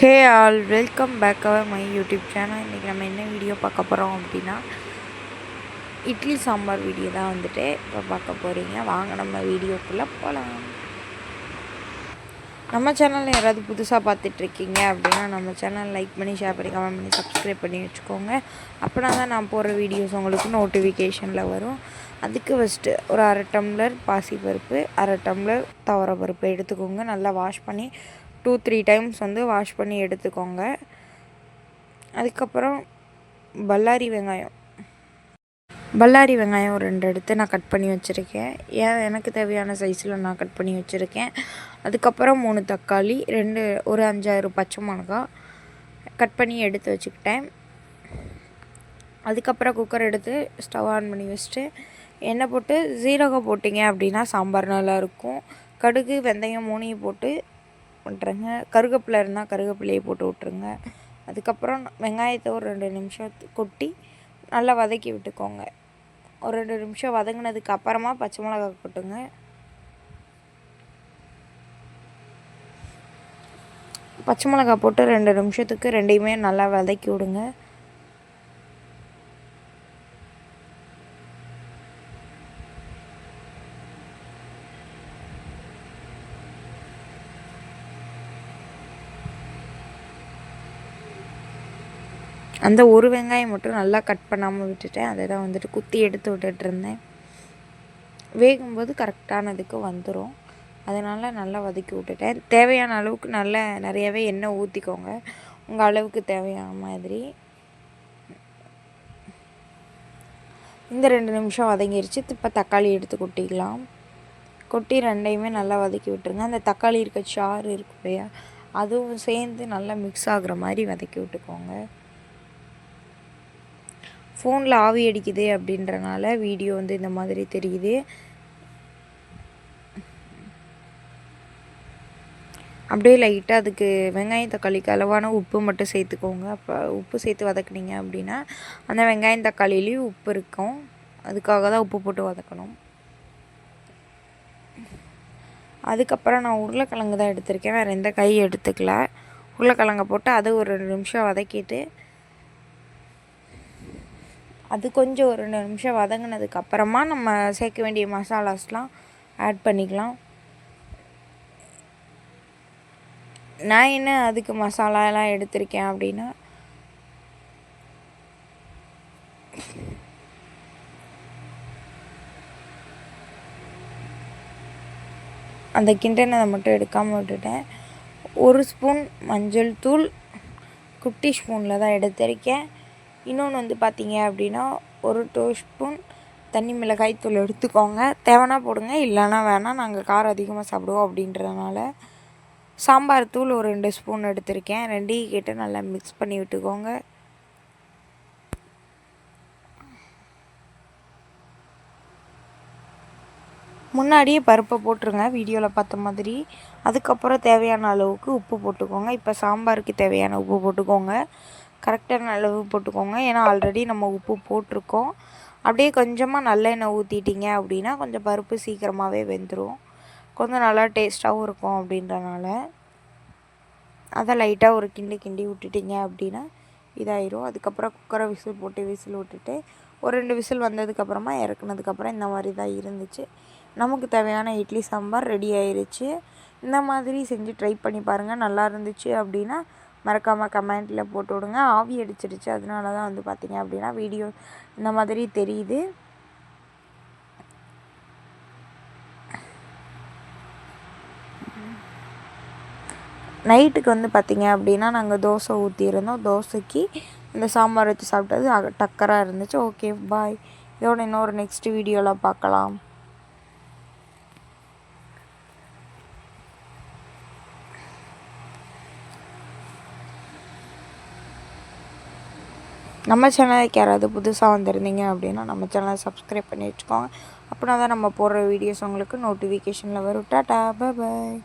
Hey all, welcome back our my YouTube channel. இன்றைக்கி நம்ம என்ன வீடியோ பார்க்க போகிறோம் அப்படின்னா, இட்லி சாம்பார் வீடியோ தான் வந்துட்டு இப்போ பார்க்க போகிறீங்க. வாங்க நம்ம வீடியோக்குள்ளே போகலாம். நம்ம சேனலில் யாராவது புதுசாக பார்த்துட்ருக்கீங்க அப்படின்னா நம்ம சேனல் லைக் பண்ணி, ஷேர் பண்ணி, கமெண்ட் பண்ணி, சப்ஸ்கிரைப் பண்ணி வச்சுக்கோங்க. அப்படின்னா தான் நான் போடுற வீடியோஸ் உங்களுக்கு நோட்டிஃபிகேஷனில் வரும். அதுக்கு ஃபஸ்ட்டு ஒரு 1/2 டம்ளர் பாசிப்பருப்பு, 1/2 டம்ளர் துவரப்பருப்பு எடுத்துக்கோங்க. நல்லா வாஷ் பண்ணி 2-3 டைம்ஸ் வந்து வாஷ் பண்ணி எடுத்துக்கோங்க. அதுக்கப்புறம் பல்லாரி வெங்காயம் 2 எடுத்து நான் கட் பண்ணி வச்சுருக்கேன். எனக்கு தேவையான சைஸில் நான் கட் பண்ணி வச்சுருக்கேன். அதுக்கப்புறம் 3 தக்காளி, ஒரு 5-6 பச்சை மிளகா கட் பண்ணி எடுத்து வச்சுக்கிட்டேன். அதுக்கப்புறம் குக்கர் எடுத்து ஸ்டவ் ஆன் பண்ணி வச்சுட்டு எண்ணெய் போட்டு சீரகம் போட்டிங்க அப்படின்னா சாம்பார் நல்லாயிருக்கும். கடுகு, வெந்தயம் 3 போட்டு விட்டுருங்க. கருவேப்பிலை இருந்தால் கருவேப்பிலையை போட்டு விட்ருங்க. அதுக்கப்புறம் வெங்காயத்தை ஒரு 2 நிமிஷம் கொட்டி நல்லா வதக்கி விட்டுக்கோங்க. ஒரு 2 நிமிஷம் வதங்கினதுக்கு அப்புறமா பச்சை மிளகா கொட்டுங்க. பச்சை மிளகா போட்டு 2 நிமிஷத்துக்கு ரெண்டையுமே நல்லா வதக்கி விடுங்க. அந்த ஒரு வெங்காயம் மட்டும் நல்லா கட் பண்ணாமல் விட்டுட்டேன். அதை தான் வந்துட்டு குத்தி எடுத்து விட்டுட்ருந்தேன். வேகும்போது கரெக்டானதுக்கு வந்துடும். அதனால் நல்லா வதக்கி விட்டுட்டேன். தேவையான அளவுக்கு நிறையவே எண்ணெய் ஊற்றிக்கோங்க, உங்கள் அளவுக்கு தேவையான மாதிரி. இந்த 2 நிமிஷம் வதங்கிருச்சு. இப்போ தக்காளி எடுத்து கொட்டிக்கலாம். கொட்டி ரெண்டையுமே நல்லா வதக்கி விட்டுருங்க. அந்த தக்காளி இருக்க சாறு இருக்கு இல்லையா, அதுவும் சேர்ந்து நல்லா மிக்ஸ் ஆகுற மாதிரி வதக்கி விட்டுக்கோங்க. ஃபோனில் ஆவி அடிக்குது அப்படின்றனால வீடியோ வந்து இந்த மாதிரி தெரியுது. அப்படியே லைட்டாக அதுக்கு வெங்காயம் தக்காளிக்கு அளவான உப்பு மட்டும் சேர்த்துக்கோங்க. அப்போ உப்பு சேர்த்து வதக்குனீங்க அப்படின்னா அந்த வெங்காயம் தக்காளிலேயும் உப்பு இருக்கும். அதுக்காக தான் உப்பு போட்டு வதக்கணும். அதுக்கப்புறம் நான் உருளைக்கிழங்கு தான் எடுத்திருக்கேன், வேறு எந்த காய் எடுத்துக்கல. உருளைக்கிழங்கை போட்டு அதை ஒரு 2 நிமிஷம் வதக்கிட்டு அது கொஞ்சம் ஒரு 2 நிமிஷம் வதங்கினதுக்கு அப்புறமா நம்ம சேர்க்க வேண்டிய மசாலாஸ்லாம் ஆட் பண்ணிக்கலாம். நான் என்ன அதுக்கு மசாலாலாம் எடுத்திருக்கேன் அப்படின்னா, அந்த கிண்டனை மட்டும் எடுக்காமல் விட்டுட்டேன். 1 ஸ்பூன் மஞ்சள் தூள் குட்டி ஸ்பூனில் தான் எடுத்திருக்கேன். இன்னொன்று வந்து பார்த்திங்க அப்படின்னா 1 டீஸ்பூன் தனி மிளகாய் தூள் எடுத்துக்கோங்க. தேவைன்னா போடுங்க, இல்லைன்னா வேணாம். நாங்கள் காரம் அதிகமாக சாப்பிடுவோம் அப்படின்றதுனால சாம்பார் தூள் ஒரு 2 ஸ்பூன் எடுத்திருக்கேன். ரெண்டையும் கேட்டு நல்லா மிக்ஸ் பண்ணி விட்டுக்கோங்க. முன்னாடியே பருப்பை போட்டுருங்க வீடியோவில் பார்த்த மாதிரி. அதுக்கப்புறம் தேவையான அளவுக்கு உப்பு போட்டுக்கோங்க. இப்போ சாம்பாருக்கு தேவையான உப்பு போட்டுக்கோங்க, கரெக்டான அளவு போட்டுக்கோங்க. ஏன்னா ஆல்ரெடி நம்ம உப்பு போட்டிருக்கோம். அப்படியே கொஞ்சமாக நல்லெண்ணெய் ஊற்றிட்டிங்க அப்படின்னா கொஞ்சம் பருப்பு சீக்கிரமாகவே வெந்துடும், கொஞ்சம் நல்லா டேஸ்ட்டாகவும் இருக்கும். அப்படின்றனால அதை லைட்டாக ஒரு கிண்டி விட்டுட்டிங்க அப்படின்னா இதாயிரும். அதுக்கப்புறம் குக்கரை விசில் விட்டுட்டு ஒரு 2 விசில் வந்ததுக்கப்புறமா இறக்குனதுக்கப்புறம் இந்த மாதிரி தான் இருந்துச்சு. நமக்கு தேவையான இட்லி சாம்பார் ரெடி ஆயிடுச்சு. இந்த மாதிரி செஞ்சு ட்ரை பண்ணி பாருங்கள். நல்லா இருந்துச்சு அப்படின்னா மறக்காமல் கமெண்ட்டில் போட்டு விடுங்க. ஆவி அடிச்சிடுச்சு, அதனால தான் வந்து பார்த்திங்க அப்படின்னா வீடியோ இந்த மாதிரி தெரியுது. நைட்டுக்கு வந்து பார்த்திங்க அப்படின்னா நாங்கள் தோசை ஊற்றியிருந்தோம். தோசைக்கு இந்த சாம்பார் வச்சு சாப்பிட்டது டக்கராக இருந்துச்சு. ஓகே, பாய். இதோட இன்னொரு நெக்ஸ்ட் வீடியோவில் பார்க்கலாம். நம்ம சேனலுக்கு யாராவது புதுசாக வந்திருந்தீங்க அப்படின்னா நம்ம சேனலை சப்ஸ்கிரைப் பண்ணி வச்சுக்கோங்க. அப்படின்னா தான் நம்ம போடுற வீடியோஸ் உங்களுக்கு நோட்டிஃபிகேஷனில் வரும். டாடா, பாய்.